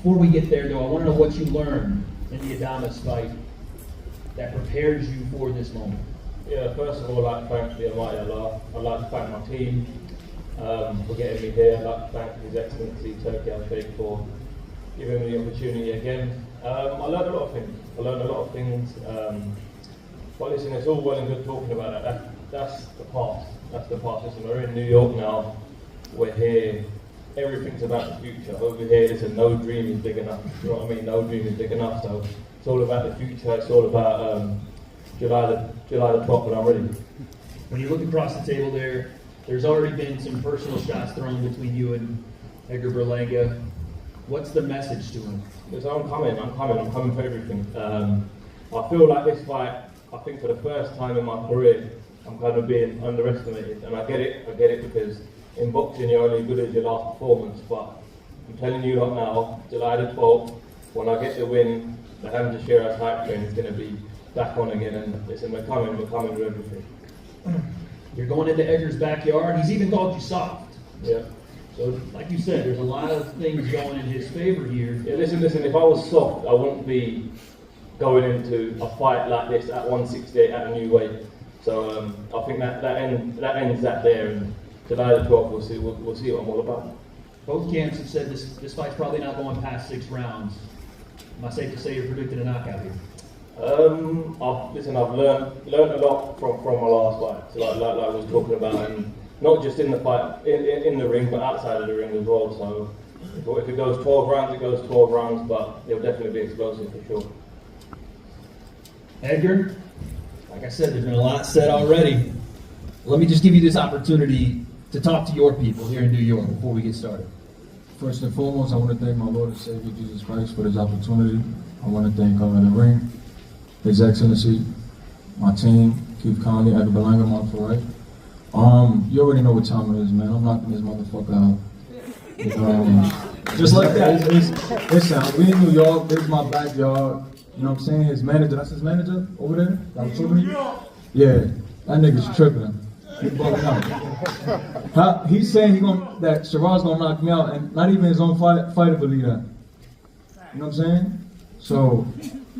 Before we get there, though, I want to know what you learned in the Adames fight that prepares you for this moment. Yeah, first of all, I'd like to thank the Almighty Allah. I'd like to thank my team for getting me here. I'd like to thank His Excellency Turkey Al-Sheikh for giving me the opportunity again. I learned a lot of things. But listen, it's all well and good talking about that. That's the past. Listen, we're in New York now. We're here. Everything's about the future. Over here, listen, no dream is big enough. You know what I mean? No dream is big enough. So it's all about the future. It's all about July the 12th, and I'm ready. When you look across the table there's already been some personal shots thrown between you and Edgar Berlanga. What's the message to him? Listen, I'm coming for everything. I feel like this fight, I think for the first time in my career, I'm kind of being underestimated, and I get it because in boxing you're only good as your last performance, but I'm telling you lot now, July the 12th, when I get the win, the Hamzah Sheeraz hype train is going to be back on again, and listen, we're coming with everything. You're going into Edgar's backyard, he's even called you soft. Yeah. So, like you said, there's a lot of things going in his favor here. Yeah, listen, if I was soft, I wouldn't be going into a fight like this at 168 at a new weight. So I think that ends that there, and July the 12th we'll see what I'm all about. Both camps have said this fight's probably not going past 6 rounds. Am I safe to say you're predicting a knockout here? I've learned a lot from my last fight, so like I was talking about, and not just in the fight, in the ring, but outside of the ring as well. So if it goes 12 rounds, it goes 12 rounds, but it'll definitely be explosive for sure. Edgar, like I said, there's been a lot said already. Let me just give you this opportunity to talk to your people here in New York before we get started. First and foremost, I want to thank my Lord and Savior Jesus Christ for this opportunity. I want to thank God in the ring, His Excellency, my team, Keith Conley, Edgar Berlanga, Montfort. You already know what time it is, man. I'm knocking this motherfucker out. Just like that. Listen, we in New York. This is my backyard. You know what I'm saying? His manager, that's his manager over there? That was talking to you? Yeah, that nigga's tripping. He bugging out. He's saying that Sherraz gonna knock me out, and not even his own fighter believe that. You know what I'm saying? So,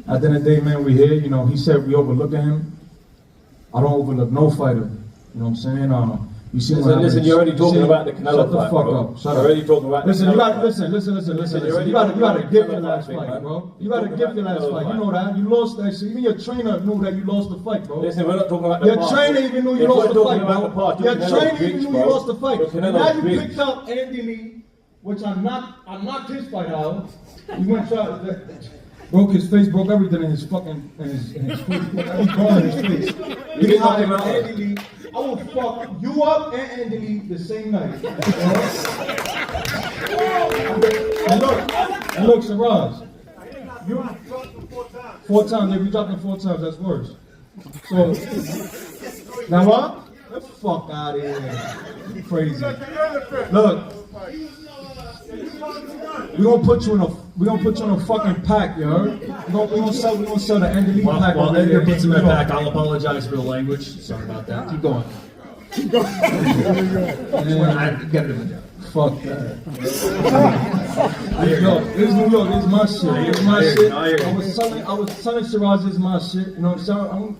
at the end of the day, man, we here. You know, he said we overlooking him. I don't overlook no fighter. You know what I'm saying? You see listen, you're already talking about the Canelo fight, bro. Shut up. Shut you're up. already talking about listen, the you got fight. listen. You gotta give your last fight, bro. You gotta give your last fight. You know that. You lost that shit. Even your trainer knew that you lost the fight, bro. Listen, we're not talking about the your past. trainer even knew you lost the fight, bro. Your trainer even knew you bro. lost the fight. And now you picked up Andy Lee, which I knocked his fight out. You went broke his face, broke everything in his fucking face, every bone in his face. You get out of Andy Lee. I will fuck you up and Andy Lee the same night. and look, Sherraz. You 4 times. If you dropped him 4 times, that's worse. So now what? Get the fuck out of here. You crazy. Look. We gonna put you in a fucking pack, you heard? We gonna sell the Andy Lee pack. While Edgar puts him in a pack, I'll apologize for the language. Sorry about that. Keep going. I got it. Fuck that. Yo, this is New York. This is my shit. This is my shit. I was telling Sherraz this is my shit. You know what I'm saying? I'm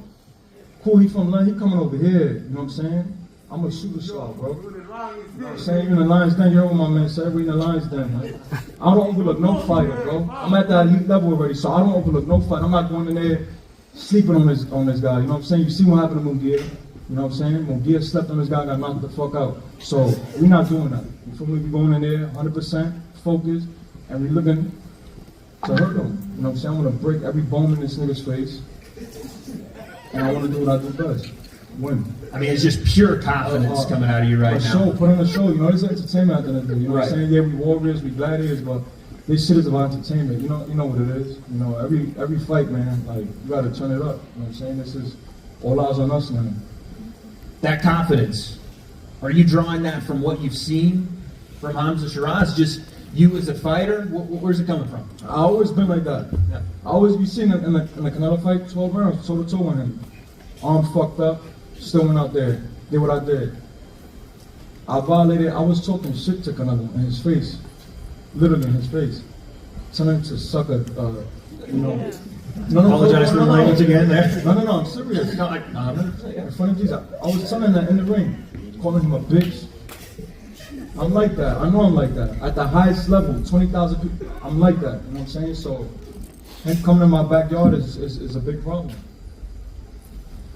cool. He from London. He coming over here. You know what I'm saying? I'm a shooter star, bro. You know what I'm saying? Even the Lions Den, you heard what my man said. We in the Lions Den, man. I don't overlook no fighter, bro. I'm at that elite level already, so I don't overlook no fight. I'm not going in there sleeping on this guy. You know what I'm saying? You see what happened to Munguia. You know what I'm saying? Munguia slept on this guy, got knocked the fuck out. So we not doing that. You feel me? We going in there 100% focused, and we looking to hurt him. You know what I'm saying? I want to break every bone in this nigga's face, and I want to do what I do best. Win. I mean, it's just pure confidence coming out of you right now. Show, put on a show. You know, it's entertainment at the end of the day. You know what I'm saying? Yeah, we warriors, we gladiators, but this shit is about entertainment. You know what it is. You know, every fight, man, like, you gotta turn it up. You know what I'm saying? This is all eyes on us, man. That confidence, are you drawing that from what you've seen from Hamzah Sheeraz? Just you as a fighter? Where's it coming from? I always been like that. Yeah. I always be seen in the Canelo fight, 12 rounds, toe to toe on him. Arm fucked up. Still went out there, did what I did. I was talking shit to Canelo in his face. Literally in his face. tell him to suck a, you know. Apologize for the language again there. No, I'm serious. No, in front of Jesus, I was telling that in the ring, calling him a bitch. I'm like that. I know I'm like that. At the highest level, 20,000 people, I'm like that. You know what I'm saying? So, him coming in my backyard is a big problem.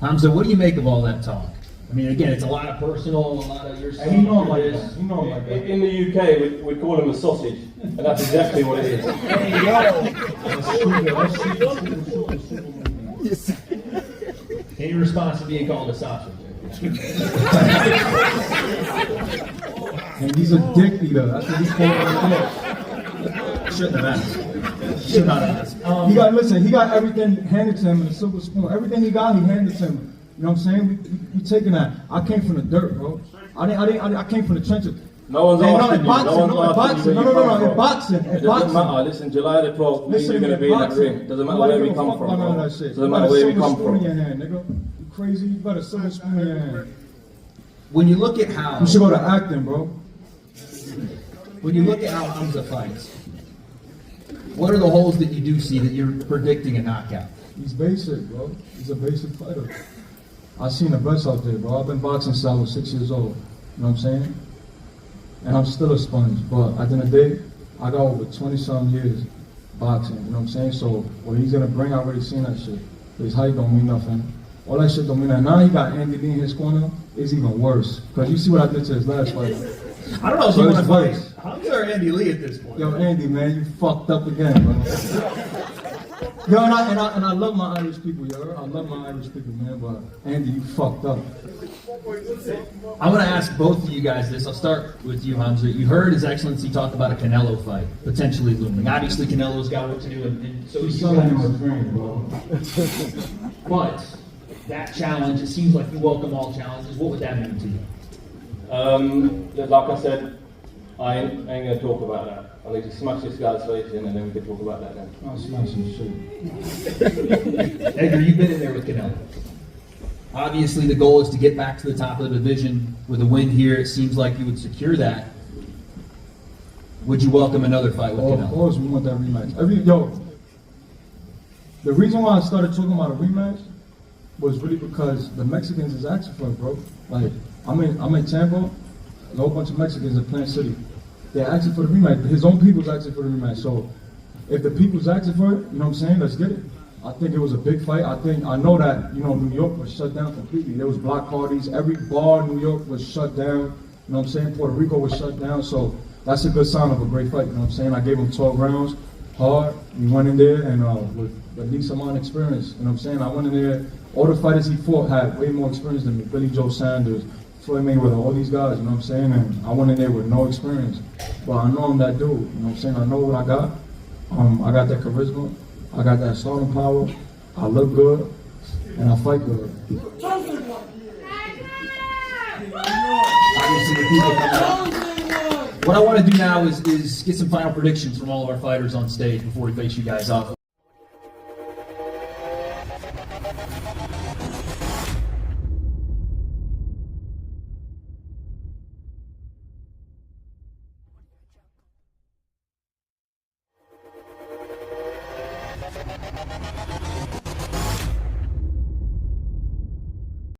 Hamzah, what do you make of all that talk? I mean, again, it's a lot of personal, a lot of your And he know I'm like that. He know I'm like that. In the UK, we call him a sausage, and that's exactly what it is. Any response to being called a sausage? And he's a dick eater. That's what he called him. Shouldn't have asked. Should not have asked. He got everything handed to him in a silver spoon. Everything he got, he handed to him. You know what I'm saying? We taking that. I came from the dirt, bro. I came from the trenches. No one's asking you. In boxing. It doesn't matter. Listen, July the 12th, me and you're going to be in that ring. Doesn't matter where we come from, bro. Doesn't matter where we come from. In your hand, nigga. You crazy? You got a silver spoon in your hand. When you look at how... You should go to acting, bro. When you look at how Hamzah fights, what are the holes that you do see that you're predicting a knockout? He's basic, bro. He's a basic fighter. I've seen the best out there, bro. I've been boxing since I was 6 years old. You know what I'm saying? And I'm still a sponge. But at the end of the day, I got over 20-some years boxing. You know what I'm saying? So what he's going to bring, I already seen that shit. His height don't mean nothing. All that shit don't mean nothing. Now he got Andy Lee in his corner. It's even worse. Because you see what I did to his last fight. I don't know if you want to fight worse. Hamzah or Andy Lee at this point. Yo, Andy, man, you fucked up again, bro. Yo, and I love my Irish people, yo. I love my Irish people, man, but Andy, you fucked up. I'm going to ask both of you guys this. I'll start with you, Hamzah. You heard His Excellency talk about a Canelo fight potentially looming. Obviously, Canelo's got work to do, and so do you guys. But that challenge, it seems like you welcome all challenges. What would that mean to you? Like I said, I ain't going to talk about that. I need to smash this guy's face in, and then we can talk about that then. I'll smash some shit. Edgar, you've been in there with Canelo. Obviously, the goal is to get back to the top of the division. With a win here, it seems like you would secure that. Would you welcome another fight with Canelo? Of course, we want that rematch. The reason why I started talking about a rematch was really because the Mexicans is asking for it, bro. Like, I'm in Tampa. There's a whole bunch of Mexicans in Plant City. They're asking for the rematch. His own people's asking for the rematch. So if the people's asking for it, you know what I'm saying? Let's get it. I think it was a big fight. I know that, New York was shut down completely. There was block parties. Every bar in New York was shut down. You know what I'm saying? Puerto Rico was shut down. So that's a good sign of a great fight. You know what I'm saying? I gave him 12 rounds, hard. We went in there and with the least amount of experience. You know what I'm saying? I went in there. All the fighters he fought had way more experience than me. Billy Joe Sanders, Floyd Mayweather, all these guys, you know what I'm saying? And I went in there with no experience. But I know I'm that dude, you know what I'm saying? I know what I got. I got that charisma. I got that starting power. I look good. And I fight good. Obviously, the people coming up. What I want to do now is get some final predictions from all of our fighters on stage before we face you guys off.